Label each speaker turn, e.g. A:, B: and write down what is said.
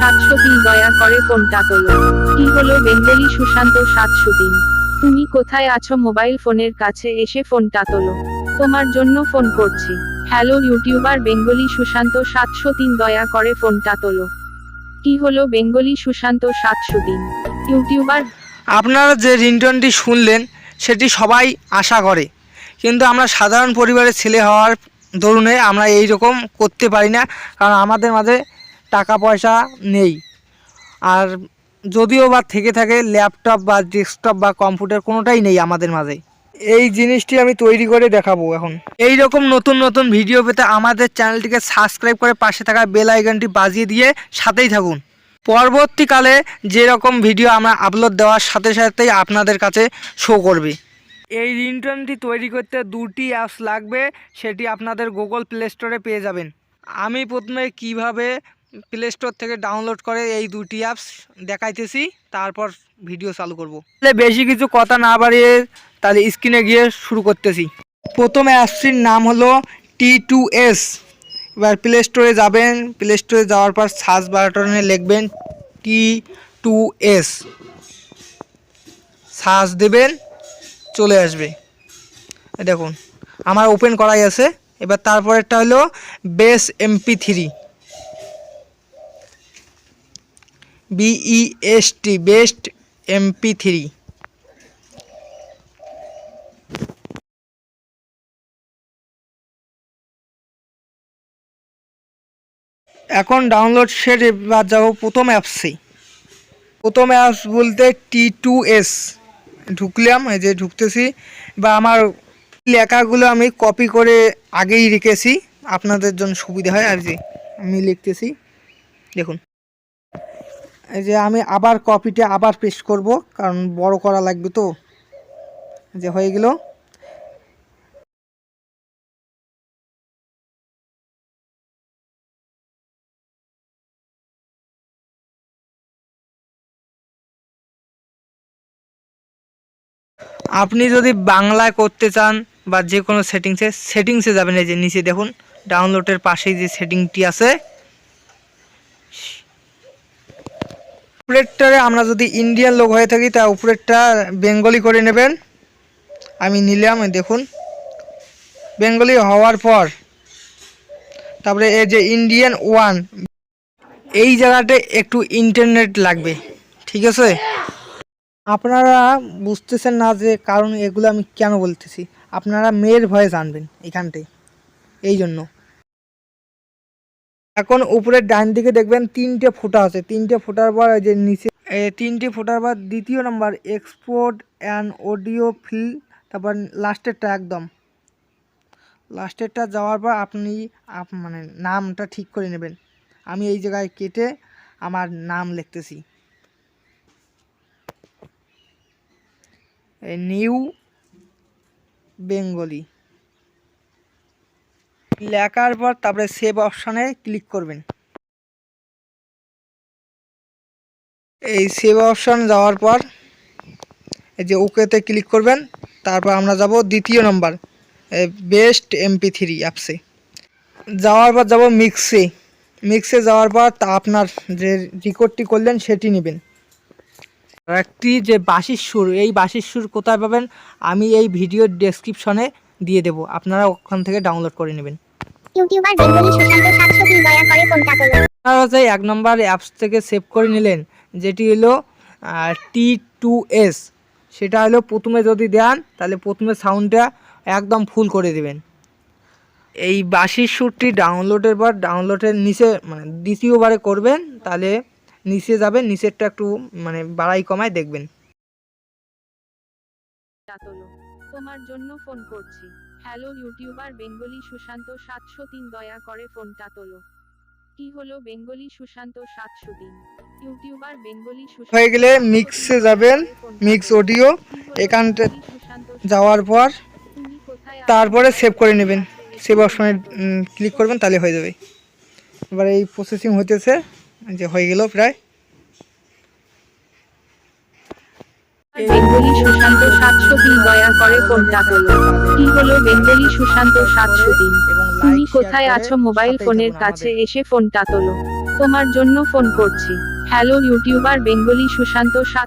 A: 703 দয়া করে ফোনটা তোলো। কি হলো বেঙ্গলি সুশান্ত 703? তুমি কোথায় আছো? মোবাইল ফোনের কাছে এসে ফোনটা তোলো। তোমার জন্য ফোন করছি। হ্যালো ইউটিউবার বেঙ্গলি সুশান্ত 703 দয়া করে ফোনটা তোলো। কি হলো বেঙ্গলি সুশান্ত 703? ইউটিউবার
B: আপনারা যে রিংটোনটি শুনলেন সেটি সবাই আশা করে, কিন্তু আমরা সাধারণ পরিবারের ছেলে হওয়ার দরুনে আমরা এই রকম করতে পারি না, কারণ আমাদের মাঝে টাকা পয়সা নেই। আর যদিও বা থেকে থাকে ল্যাপটপ বা ডেস্কটপ বা কম্পিউটার কোনোটাই নেই আমাদের মাঝে। এই জিনিসটি আমি তৈরি করে দেখাবো এখন। এই রকম নতুন নতুন ভিডিও পেতে আমাদের চ্যানেলটিকে সাবস্ক্রাইব করে পাশে থাকা বেল আইকনটি বাজিয়ে দিয়ে সাথেই থাকুন। পরবর্তীকালে যেরকম ভিডিও আমরা আপলোড দেওয়ার সাথে সাথেই আপনাদের কাছে শো করবে। এই রিংটোনটি তৈরি করতে দুটি অ্যাপস লাগবে, সেটি আপনাদের গুগল প্লে স্টোরে পেয়ে যাবেন। আমি প্রথমে কিভাবে প্লে স্টোর থেকে ডাউনলোড করে এই দুটি অ্যাপস দেখাইতেছি, তারপর ভিডিও চালু করব। তাহলে বেশি কিছু কথা না বাড়িয়ে তাহলে স্ক্রিনে গিয়ে শুরু করতেছি। প্রথম অ্যাপসটির নাম হলো T2S। এবার প্লে স্টোরে যাবেন, প্লে স্টোরে যাওয়ার পর সার্চ বাটনে লিখবেন T2S, সার্চ দেবেন, চলে আসবে। দেখুন আমার ওপেন করাই আছে। এবার তারপরেরটা হলো base MP3, BEST, best MP3। এখন ডাউনলোড শেষ। এবার যাবো প্রথম অ্যাপসে। প্রথম অ্যাপস বলতে T2S ঢুকলাম, এই যে ঢুকতেছি। বা আমার লেখাগুলো আমি কপি করে আগেই রেখেছি, আপনাদের জন্য সুবিধা হয়। আর যে আমি লিখতেছি দেখুন, এই যে আমি আবার কপিটা আবার পেস্ট করব, কারণ বড় করা লাগবে তো। যে হয়ে গেল। আপনি যদি বাংলায় করতে চান বা যে কোনো সেটিংসে যাবেন। এই যে নিচে দেখুন ডাউনলোডের পাশেই যে সেটিংটি আছে, উপরেরটারে আমরা যদি ইন্ডিয়ান লোক হয়ে থাকি তা উপরেরটা বেঙ্গলি করে নেবেন। আমি নিলাম, দেখুন বেঙ্গলি হওয়ার পর তারপরে এই যে ইন্ডিয়ান 1, এই জায়গাতে একটু ইন্টারনেট লাগবে, ঠিক আছে? আপনারা বুঝতেছেন না যে কারণ এগুলো আমি কেন বলতেছি, আপনারা মেয়ের ভয়ে জানবেন এখানটায়, এই জন্য। এখন উপরের ডান দিকে দেখবেন 3টে ফোঁটা আছে। 3টে ফোঁটার পর এই যে নিচে 3টে ফোঁটার পর দ্বিতীয় নম্বর এক্সপোর্ট অ্যান্ড অডিও ফিল, তারপর লাস্টেরটা একদম লাস্টেরটা যাওয়ার পর আপনি মানে নামটা ঠিক করে নেবেন। আমি এই জায়গায় কেটে আমার নাম লিখতেছি, নিউ বেঙ্গলি। লেখার পর তারপরে সেভ অপশানে ক্লিক করবেন। এই সেভ অপশান যাওয়ার পর এই যে ওকেতে ক্লিক করবেন। তারপর আমরা যাব দ্বিতীয় নম্বর বেস্ট MP3 অ্যাপসে। যাওয়ার পর যাব মিক্সে যাওয়ার পর তা আপনার যে রেকর্ডটি করলেন সেটি নেবেন। একটি যে বাঁশির সুর, এই বাঁশির সুর কোথায় পাবেন আমি এই ভিডিওর ডেসক্রিপশনে দিয়ে দেব, আপনারা ওখান থেকে ডাউনলোড করে নেবেন।
C: ইউটিউবার বেঙ্গলি সুশান্ত 703 দয়া করে ফোনটা তোলো।
B: আপনারা যে 1 নম্বর অ্যাপস থেকে সেভ করে নিলেন, যেটি হলো T2S, সেটা হলো প্রথমে যদি দেন তাহলে প্রথমে সাউন্ডটা একদম ফুল করে দেবেন। এই বাঁশির সুরটি ডাউনলোডের পর ডাউনলোডের নিচে মানে দ্বিতীয়বারে করবেন, তাহলে নিচে যাবেন, নিচেরটা একটু মানে বাড়াই কমায় দেখবেন।
A: তোমার জন্য ফোন করছি। হ্যালো ইউটিউবার বেঙ্গলি সুশান্ত 703 দয়া করে ফোনটা তোলো। কি হলো বেঙ্গলি সুশান্ত 703? ইউটিউবার বেঙ্গলি সুশান্ত
B: হয়ে গেলে মিক্সে যাবেন, মিক্স অডিও, এখানটা যাওয়ার পর তারপরে সেভ করে নেবেন। সেভ অপশনে ক্লিক করবেন, তাহলে হয়ে যাবে। এবার এই প্রসেসিং হতেছে, যে হয়ে গেল প্রায়।
A: বেঙ্গলি সুশান্ত 703 দয়া করে ফোনটা তোলো। কি হলো বেঙ্গলি সুশান্ত 703? তুমি কোথায় আছো? মোবাইল ফোনের কাছে এসে ফোনটা তোলো। তোমার জন্য ফোন করছি। হ্যালো ইউটিউবার বেঙ্গলি সুশান্ত সাত